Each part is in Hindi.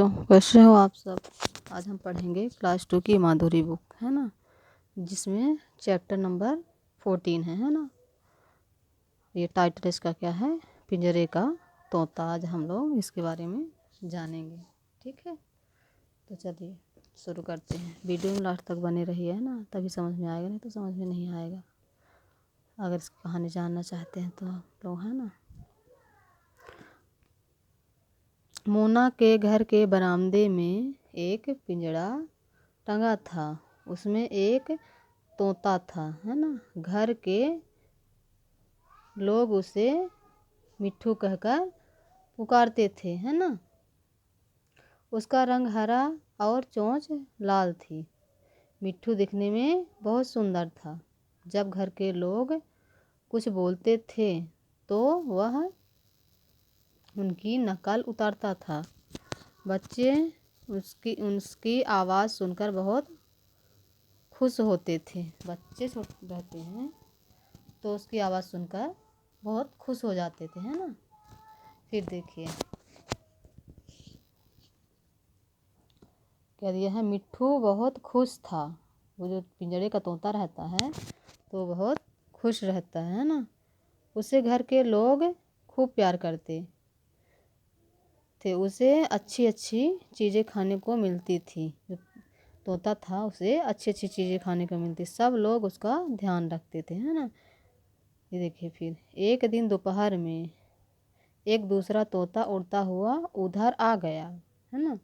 बच्चों, कैसे हो आप सब। आज हम पढ़ेंगे क्लास 2 की माधुरी बुक, है ना, जिसमें चैप्टर नंबर 14 है ना। ये टाइटल इसका क्या है, पिंजरे का तोता। आज हम लोग इसके बारे में जानेंगे, ठीक है। तो चलिए शुरू करते हैं। वीडियो में लास्ट तक बने रहिए, है ना, तभी समझ में आएगा, नहीं तो समझ में नहीं आएगा। अगर इस कहानी जानना चाहते हैं तो आप लोग, है ना। मोना के घर के बरामदे में एक पिंजड़ा टंगा था। उसमें एक तोता था, है ना। घर के लोग उसे मिट्ठू कहकर पुकारते थे, है ना। उसका रंग हरा और चोंच लाल थी। मिट्ठू दिखने में बहुत सुंदर था। जब घर के लोग कुछ बोलते थे तो वह उनकी नकल उतारता था। बच्चे उसकी आवाज़ सुनकर बहुत खुश होते थे। बच्चे छोटे रहते हैं तो उसकी आवाज़ सुनकर बहुत खुश हो जाते थे, है ना। फिर देखिए क्या दिया है। मिट्ठू बहुत खुश था। वो जो पिंजरे का तोता रहता है तो बहुत खुश रहता है ना। उसे घर के लोग खूब प्यार करते थे। उसे अच्छी अच्छी चीज़ें खाने को मिलती थी। जो तोता था उसे अच्छी अच्छी चीज़ें खाने को मिलती। सब लोग उसका ध्यान रखते थे, है ना। ये देखिए फिर एक दिन दोपहर में एक दूसरा तोता उड़ता हुआ उधर आ गया, है ना।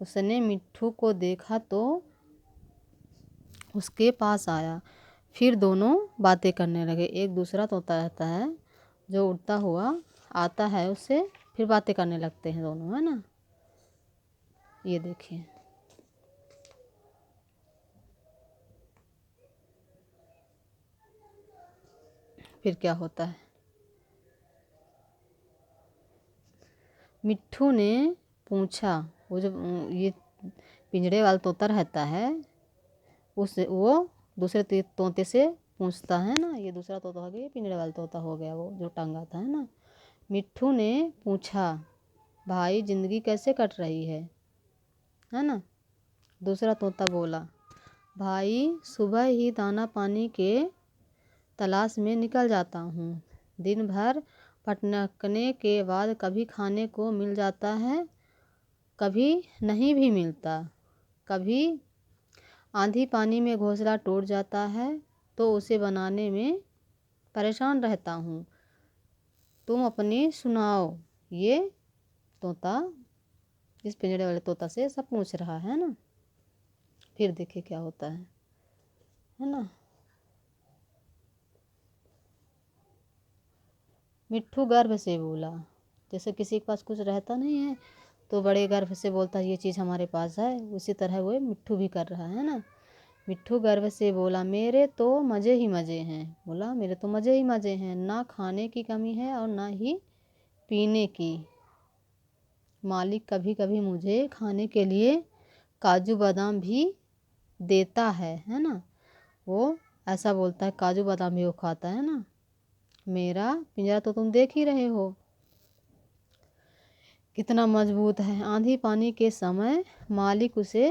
उसने मिट्ठू को देखा तो उसके पास आया। फिर दोनों बातें करने लगे। एक दूसरा तोता रहता है जो उड़ता हुआ आता है, उससे फिर बातें करने लगते हैं दोनों, है ना। ये देखिए फिर क्या होता है। मिट्ठू ने पूछा, वो जो ये पिंजरे वाला तोता रहता है वो दूसरे तोते से पूछता है ना। ये दूसरा तोता हो गया, पिंजरे वाला तोता हो गया, वो जो टंगा था, है ना। मिट्ठू ने पूछा, भाई जिंदगी कैसे कट रही है ना। दूसरा तोता बोला, भाई सुबह ही दाना पानी के तलाश में निकल जाता हूँ। दिन भर भटकने के बाद कभी खाने को मिल जाता है, कभी नहीं भी मिलता। कभी आंधी पानी में घोंसला टूट जाता है तो उसे बनाने में परेशान रहता हूँ। तुम अपनी सुनाओ। ये तोता इस पिंजरे वाले तोता से सब पूछ रहा है ना। फिर देखिए क्या होता है ना। मिट्ठू गर्व से बोला, जैसे किसी के पास कुछ रहता नहीं है तो बड़े गर्व से बोलता है ये चीज़ हमारे पास है, उसी तरह वो मिट्ठू भी कर रहा है ना। मिट्ठू गर्व से बोला, मेरे तो मज़े ही मज़े हैं। बोला मेरे तो मज़े ही मज़े हैं, ना खाने की कमी है और ना ही पीने की। मालिक कभी कभी मुझे खाने के लिए काजू बादाम भी देता है ना। वो ऐसा बोलता है, काजू बादाम भी वो खाता है ना। मेरा पिंजरा तो तुम देख ही रहे हो कितना मजबूत है। आंधी पानी के समय मालिक उसे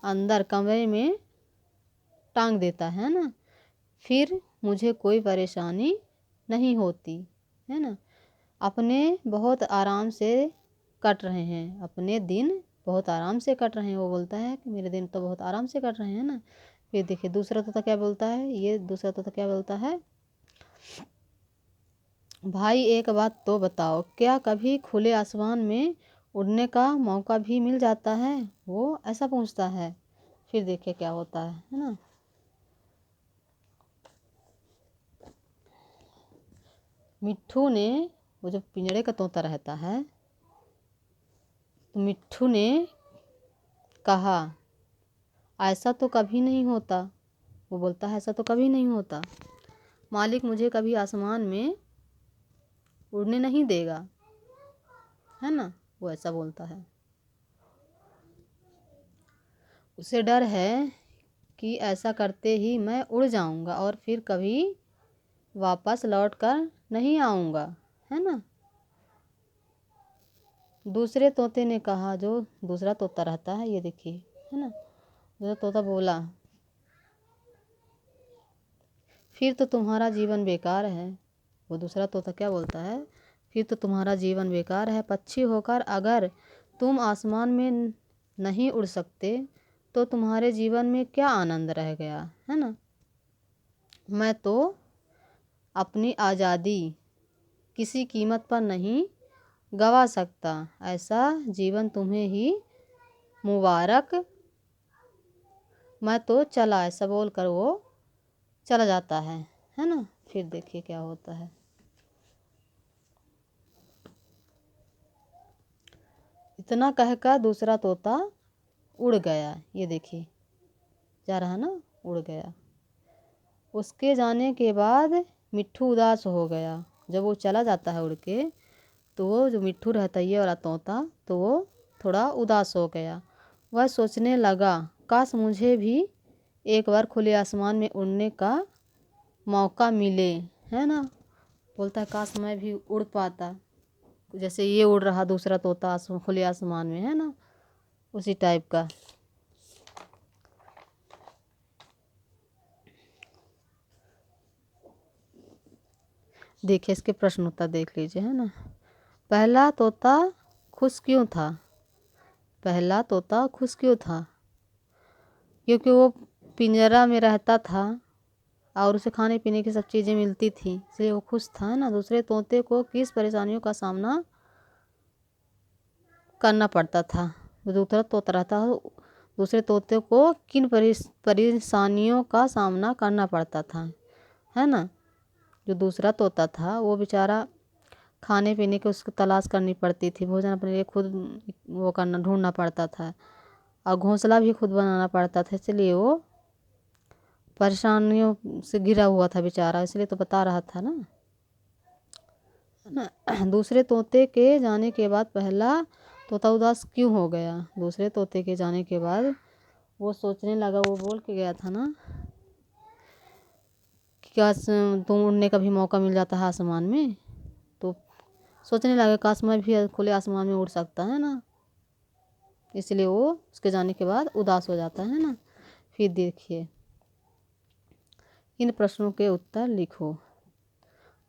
अंदर कमरे में टांग देता है ना। फिर मुझे कोई परेशानी नहीं होती, है ना। अपने बहुत आराम से कट रहे हैं, अपने दिन बहुत आराम से कट रहे हैं। वो बोलता है कि मेरे दिन तो बहुत आराम से कट रहे हैं ना। फिर देखिए दूसरा तोता क्या बोलता है। ये दूसरा तोता क्या बोलता है, भाई एक बात तो बताओ, क्या कभी खुले आसमान में उड़ने का मौका भी मिल जाता है। वो ऐसा पूछता है। फिर देखिए क्या होता है ना। मिट्ठू ने, वो जो पिंजरे का तोता रहता है, तो मिट्ठू ने कहा, ऐसा तो कभी नहीं होता। वो बोलता है ऐसा तो कभी नहीं होता। मालिक मुझे कभी आसमान में उड़ने नहीं देगा, है ना। वो ऐसा बोलता है। उसे डर है कि ऐसा करते ही मैं उड़ जाऊंगा और फिर कभी वापस लौट कर नहीं आऊंगा, है ना। दूसरे तोते ने कहा, जो दूसरा तोता रहता है, ये देखिए, है ना, दूसरा तोता बोला, फिर तो तुम्हारा जीवन बेकार है। वो दूसरा तोता क्या बोलता है, फिर तो तुम्हारा जीवन बेकार है। पक्षी होकर अगर तुम आसमान में नहीं उड़ सकते तो तुम्हारे जीवन में क्या आनंद रह गया, है ना। मैं तो अपनी आज़ादी किसी कीमत पर नहीं गवा सकता। ऐसा जीवन तुम्हें ही मुबारक। मैं तो चला, ऐसा बोलकर वो चला जाता है ना। फिर देखिए क्या होता है। इतना कहकर दूसरा तोता उड़ गया। ये देखिए जा रहा ना, उड़ गया। उसके जाने के बाद मिट्ठू उदास हो गया। जब वो चला जाता है उड़ के, तो वो जो मिट्ठू रहता है, ये वाला तोता, तो वो थोड़ा उदास हो गया। वह सोचने लगा, काश मुझे भी एक बार खुले आसमान में उड़ने का मौका मिले, है ना। बोलता है काश मैं भी उड़ पाता, जैसे ये उड़ रहा दूसरा तोता खुले आसमान में, है ना, उसी टाइप का। देखिए इसके प्रश्न उत्तर देख लीजिए, है ना। पहला तोता खुश क्यों था। पहला तोता खुश क्यों था, क्योंकि वो पिंजरा में रहता था और उसे खाने पीने की सब चीज़ें मिलती थी, इसलिए वो खुश था, है ना। दूसरे तोते को किस परेशानियों का सामना करना पड़ता था। जो दूसरा तोता रहता है, दूसरे तोते को किन परेशानियों का सामना करना पड़ता था, है ना। जो दूसरा तोता था वो बेचारा खाने पीने की उसको तलाश करनी पड़ती थी, भोजन अपने लिए खुद वो करना ढूंढना पड़ता था, और घोंसला भी खुद बनाना पड़ता था, इसलिए वो परेशानियों से घिरा हुआ था बेचारा, इसलिए तो बता रहा था ना। दूसरे तोते के जाने के बाद पहला तोता उदास क्यों हो गया। दूसरे तोते के जाने के बाद वो सोचने लगा, वो बोल के गया था ना कि काश तुम उड़ने का भी मौका मिल जाता है आसमान में, तो सोचने लगा काश मैं भी खुले आसमान में उड़ सकता, है ना। इसलिए वो उसके जाने के बाद उदास हो जाता है ना। फिर देखिए इन प्रश्नों के उत्तर लिखो।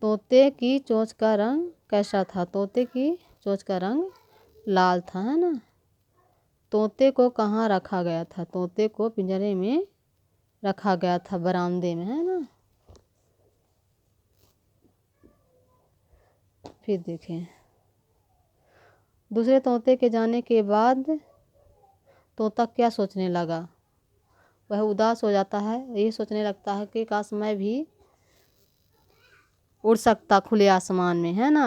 तोते की चोंच का रंग कैसा था। तोते की चोंच का रंग लाल था, है ना। तोते को कहाँ रखा गया था। तोते को पिंजरे में रखा गया था, बरामदे में, है ना। फिर देखें दूसरे तोते के जाने के बाद तोता क्या सोचने लगा। वह उदास हो जाता है, ये सोचने लगता है कि काश मैं भी उड़ सकता खुले आसमान में, है ना।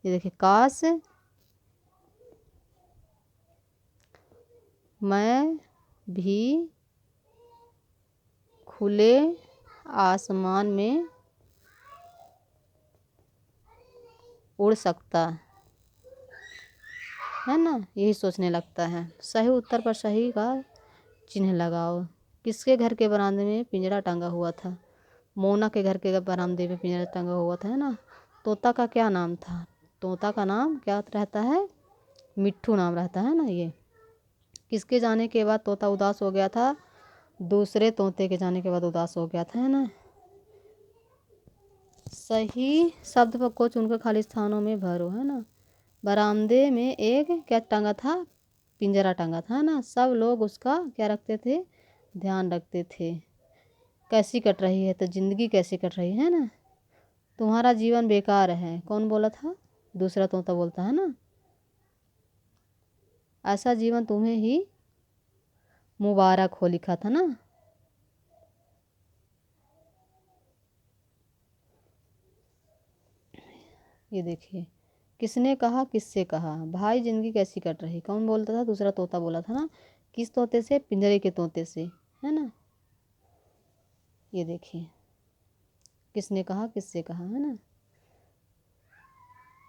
ये देखिए काश मैं भी खुले आसमान में उड़ सकता, है ना। यही सोचने लगता है। सही उत्तर पर सही का चिन्ह लगाओ। किसके घर के बरामदे में पिंजरा टंगा हुआ था। मोना के घर के बरामदे में पिंजरा टंगा हुआ था, है ना। तोता का क्या नाम था। तोता का नाम क्या रहता है, मिट्ठू नाम रहता है ना। ये किसके जाने के बाद तोता उदास हो गया था। दूसरे तोते के जाने के बाद उदास हो गया था, है ना। सही शब्द को चुनकर खाली स्थानों में भरो, है ना। बरामदे में एक क्या टंगा था, पिंजरा टंगा था, है ना। सब लोग उसका क्या रखते थे, ध्यान रखते थे। कैसी कट रही है, तो जिंदगी कैसी कट रही है ना। तुम्हारा जीवन बेकार है, कौन बोला था, दूसरा तोता बोलता है ना। ऐसा जीवन तुम्हें ही मुबारक हो, लिखा था ना। ये देखिए किसने कहा, किससे कहा। भाई जिंदगी कैसी कट रही, कौन बोलता था, दूसरा तोता बोला था ना। किस तोते से, पिंजरे के तोते से, है ना। ये देखिए किसने कहा, किससे कहा, है ना।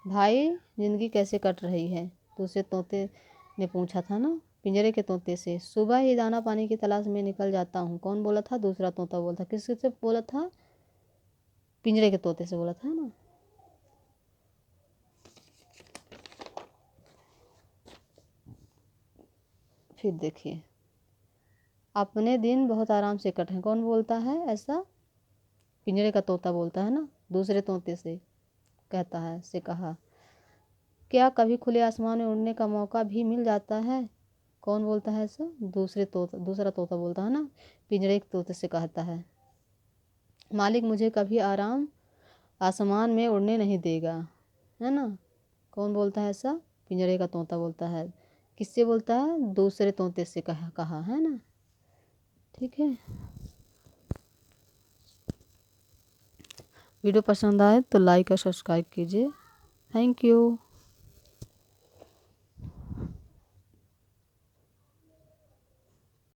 भाई जिंदगी कैसे कट रही है, दूसरे तोते ने पूछा था ना, पिंजरे के तोते से। सुबह ही दाना पानी की तलाश में निकल जाता हूँ, कौन बोला था, दूसरा तोता बोला था। किससे बोला था, पिंजरे के तोते से बोला था ना। फिर देखिए, अपने दिन बहुत आराम से कटे, कौन बोलता है ऐसा? पिंजरे का तोता बोलता है ना, दूसरे तोते से कहता है, से कहा। क्या कभी खुले आसमान में उड़ने का मौका भी मिल जाता है? कौन बोलता है ऐसा? दूसरा तोता बोलता है ना, पिंजरे के तोते से कहता है। मालिक मुझे कभी आराम आसमान में उड़ने नहीं देगा, है ना। कौन बोलता है ऐसा? पिंजरे का तोता बोलता है। किससे बोलता है? दूसरे तोते से कहा है ना। ठीक है, वीडियो पसंद आए तो लाइक और सब्सक्राइब कीजिए। Thank you.